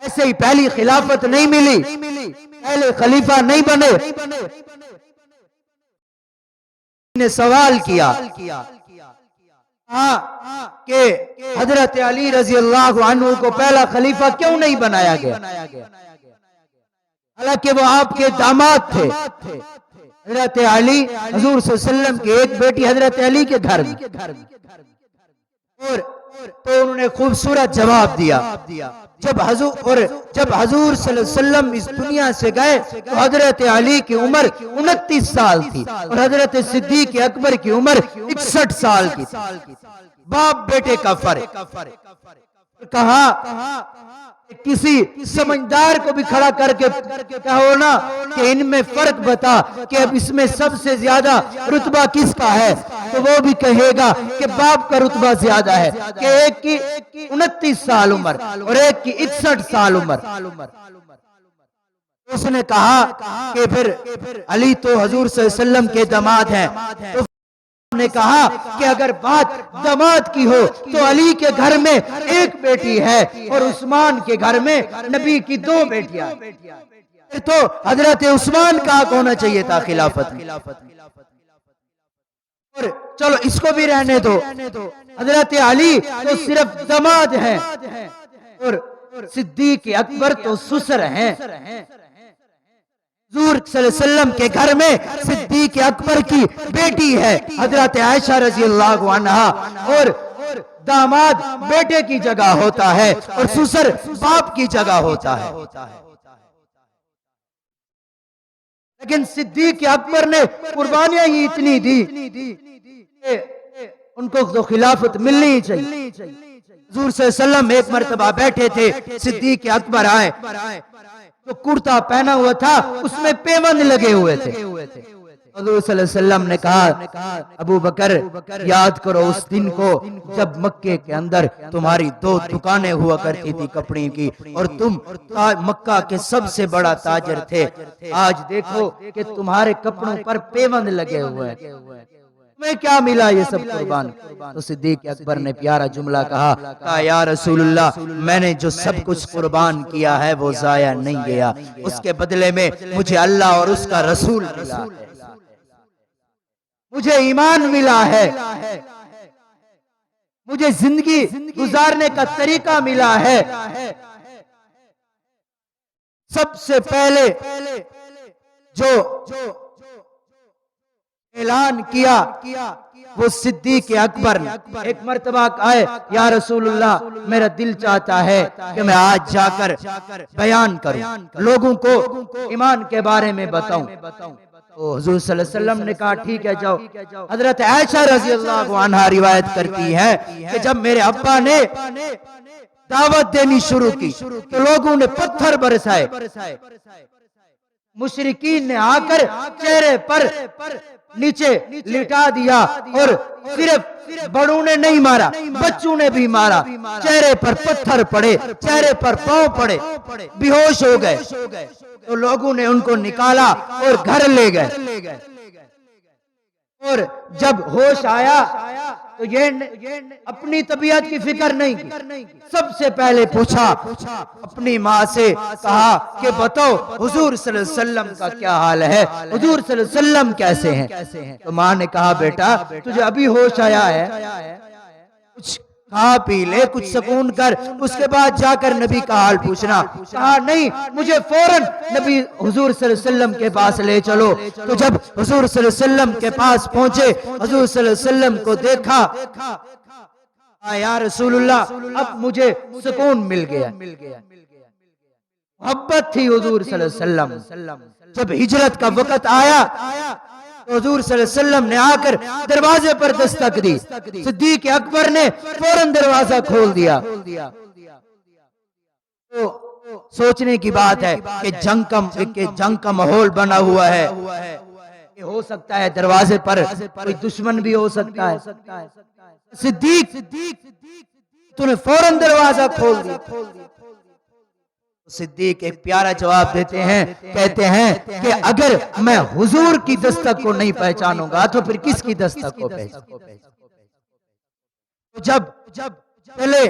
ایسے ہی پہلی خلافت نہیں ملی، پہلے خلیفہ نہیں بنے۔ نے سوال کیا کہ حضرت علی رضی اللہ عنہ کو پہلا خلیفہ کیوں نہیں بنایا گیا، حالانکہ وہ آپ کے داماد تھے۔ حضرت علی حضور صلی اللہ علیہ وسلم کی ایک بیٹی حضرت علی کے گھر میں، اور تو انہوں نے خوبصورت جواب دیا۔ جب حضور صلی اللہ علیہ وسلم اس دنیا سے گئے تو حضرت علی کی عمر 29 سال تھی اور حضرت صدیق اکبر کی عمر 61 سال کی تھی۔ باپ بیٹے کا فرق۔ کہا کسی سمجھدار کو بھی کھڑا کر کے کہو نا کہ ان میں فرق بتا کہ اب اس میں سب سے زیادہ رتبہ کس کا ہے، تو وہ بھی کہے گا کہ باپ کا رتبہ زیادہ ہے، کہ ایک کی 29 سال عمر اور ایک کی 61 سال عمر۔ اس نے کہا کہ پھر علی تو حضور صلی اللہ علیہ وسلم کے داماد ہیں، نے کہا کہ اگر بات داماد کی ہو تو علی کے گھر میں ایک بیٹی ہے اور عثمان کے گھر میں نبی کی 2 بیٹیاں، تو حضرت عثمان کا حق ہونا چاہیے تھا خلافت میں۔ اور چلو اس کو بھی رہنے دو، حضرت علی تو صرف داماد ہیں اور صدیق اکبر تو سسر ہیں۔ حضور صلی اللہ علیہ وسلم کے گھر میں صدیق اکبر کی بیٹی ہے حضرت عائشہ رضی اللہ عنہا، اور داماد بیٹے کی جگہ ہوتا ہے اور سسر باپ کی جگہ ہوتا ہے۔ لیکن صدیق اکبر نے قربانیاں ہی اتنی دی کہ ان کو تو خلافت ملنی چاہیے۔ حضور صلی اللہ علیہ وسلم ایک مرتبہ بیٹھے تھے، صدیق اکبر آئے، جو کرتا پہنا ہوا تھا اس میں پیوند لگے ہوئے تھے۔ حضور صلی اللہ علیہ وسلم نے کہا ابو بکر یاد کرو اس دن کو جب مکے کے اندر تمہاری 2 دکانیں ہوا کرتی تھی کپڑے کی اور تم مکہ کے سب سے بڑا تاجر تھے، آج دیکھو کہ تمہارے کپڑوں پر پیوند لگے ہوئے ہیں، میں کیا ملا یہ سب قربان؟ تو صدیق اکبر نے پیارا جملہ کہا یا رسول اللہ میں نے جو سب کچھ قربان کیا ہے وہ ضائع نہیں گیا، اس کے بدلے میں مجھے اللہ اور اس کا رسول ملا ہے، مجھے ایمان ملا ہے، مجھے زندگی گزارنے کا طریقہ ملا ہے۔ سب سے پہلے جو اعلان کیا وہ صدیق اکبر نے۔ ایک مرتبہ آئے یا رسول اللہ میرا دل چاہتا ہے کہ میں آج جا کر بیان کروں، لوگوں کو ایمان کے بارے میں بتاؤں۔ تو حضور صلی اللہ علیہ وسلم نے کہا ٹھیک ہے جاؤ۔ حضرت عائشہ رضی اللہ عنہا روایت کرتی ہے کہ جب میرے ابا نے دعوت دینی شروع کی تو لوگوں نے پتھر برسائے، مشرکین نے آ کر چہرے پر نیچے لٹا دیا اور صرف بڑوں نے نہیں مارا بچوں نے بھی مارا، چہرے پر پتھر پڑے، چہرے پر پاؤں پڑے، بے ہوش ہو گئے۔ تو لوگوں نے ان کو نکالا اور گھر لے گئے، اور جب ہوش آیا تو یہ اپنی طبیعت کی فکر نہیں کی، سب سے پہلے پوچھا اپنی ماں سے، کہا کہ بتاؤ حضور صلی اللہ علیہ وسلم کا کیا حال ہے، حضور صلی اللہ علیہ وسلم کیسے ہیں؟ تو ماں نے کہا بیٹا تجھے ابھی ہوش آیا ہے، کچھ کھا پی لے، کچھ سکون کر، اس کے بعد جا کر نبی کا حال پوچھنا۔ کہا نہیں مجھے فوراً نبی حضور صلی اللہ علیہ وسلم کے پاس لے چلو۔ تو جب حضور صلی اللہ علیہ وسلم کے پاس پہنچے، حضور صلی اللہ علیہ وسلم کو دیکھا، یا رسول اللہ اب مجھے سکون مل گیا۔ محبت تھی حضور صلی اللہ علیہ وسلم۔ جب ہجرت کا وقت آیا تو حضور صلی اللہ علیہ وسلم نے آ کر دروازے پر دستک دی، صدیق اکبر نے فوراً دروازہ کھول دیا۔ تو سوچنے کی بات ہے کہ جنگ کا ماحول بنا ہوا ہے، ہو سکتا ہے دروازے پر کوئی دشمن بھی ہو سکتا ہے۔ صدیق تو نے فوراً دروازہ کھول دیا۔ صدیق ایک پیارا جواب دیتے ہیں، کہتے ہیں کہ اگر میں حضور کی دستک کو نہیں پہچانوں گا تو پھر کس کی دستک کو پہچانوں گا؟ جب پہلے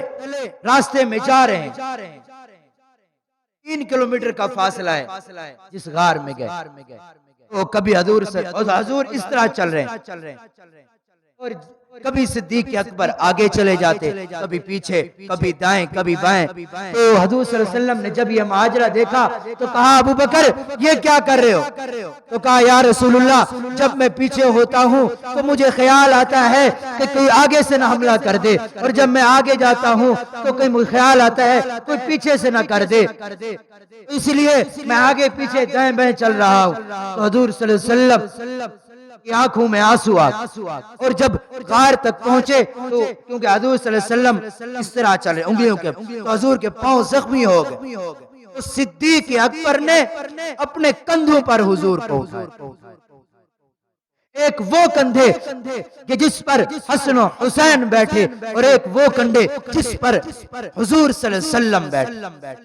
راستے میں جا رہے ہیں 3 کلومیٹر کا فاصلہ ہے جس غار میں گئے، تو کبھی حضور سے حضور اس طرح چل رہے ہیں اور کبھی صدیق اکبر آگے چلے جاتے، کبھی پیچھے، کبھی دائیں کبھی بائیں۔ تو حضور صلی اللہ علیہ وسلم نے جب یہ ماجرا دیکھا تو کہا ابو بکر یہ کیا کر رہے ہو؟ تو کہا یا رسول اللہ جب میں پیچھے ہوتا ہوں تو مجھے خیال آتا ہے کہ کوئی آگے سے نہ حملہ کر دے، اور جب میں آگے جاتا ہوں تو کوئی مجھے خیال آتا ہے کوئی پیچھے سے نہ کر دے، اس لیے میں آگے پیچھے دائیں بائیں چل رہا ہوں۔ تو حضور صلی اللہ علیہ وسلم کی آنکھوں میں آنسو آ گئے، اور جب غار تک پہنچے تو کیونکہ حضور صلی اللہ علیہ وسلم اس طرح چل رہے انگلیوں کے، تو حضور کے پاؤں زخمی ہو گئے، تو صدیق اکبر نے اپنے کندھوں پر حضور کو اٹھایا، ایک وہ کندھے کہ جس پر حسن و حسین بیٹھے، اور ایک وہ کندھے جس پر حضور صلی اللہ علیہ وسلم بیٹھے۔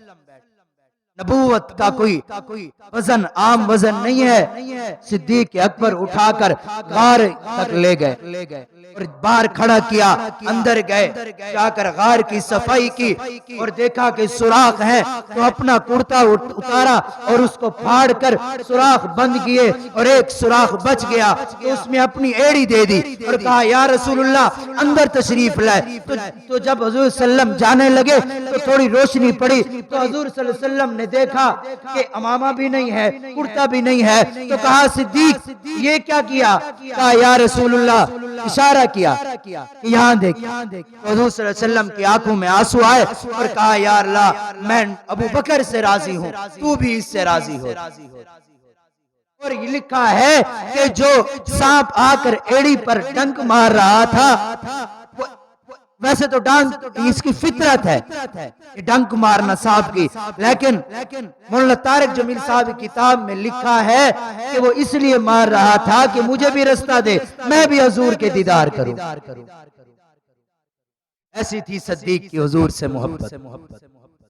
نبوت کا کوئی وزن عام وزن نہیں ہے۔ صدیق اکبر اٹھا کر غار تک لے گئے اور باہر کھڑا کیا، اندر گئے، جا کر غار کی صفائی کی اور دیکھا کہ سوراخ ہے، تو اپنا کرتا اتارا اور اس کو پھاڑ کر سوراخ بند کیے، اور ایک سوراخ بچ گیا تو اس میں اپنی ایڑی دے دی اور کہا یا رسول اللہ اندر تشریف لائے۔ تو جب حضور صلی اللہ علیہ وسلم جانے لگے تو تھوڑی روشنی پڑی، تو حضور صلی اللہ علیہ وسلم نے دیکھا کہ امامہ بھی نہیں ہے، کرتا بھی نہیں ہے، تو کہا صدیق یہ کیا کیا؟ کہا یا رسول اللہ، اشارہ کیا کہ یہاں دیکھ۔ حضور صلی اللہ علیہ وسلم کی آنکھوں میں آنسو آئے اور کہا یا اللہ میں ابو بکر سے راضی ہوں، تو بھی اس سے راضی ہو۔ اور یہ لکھا ہے کہ جو سانپ آ کر ایڑی پر ڈنک مار رہا تھا، ویسے تو ڈنک اس کی فطرت ہے کہ ڈنک مارنا سانپ کی، لیکن مولانا طارق جمیل صاحب کی کتاب میں لکھا ہے کہ وہ اس لیے مار رہا تھا کہ مجھے بھی رستہ دے، میں بھی حضور کے دیدار کروں۔ ایسی تھی صدیق کی حضور سے محبت۔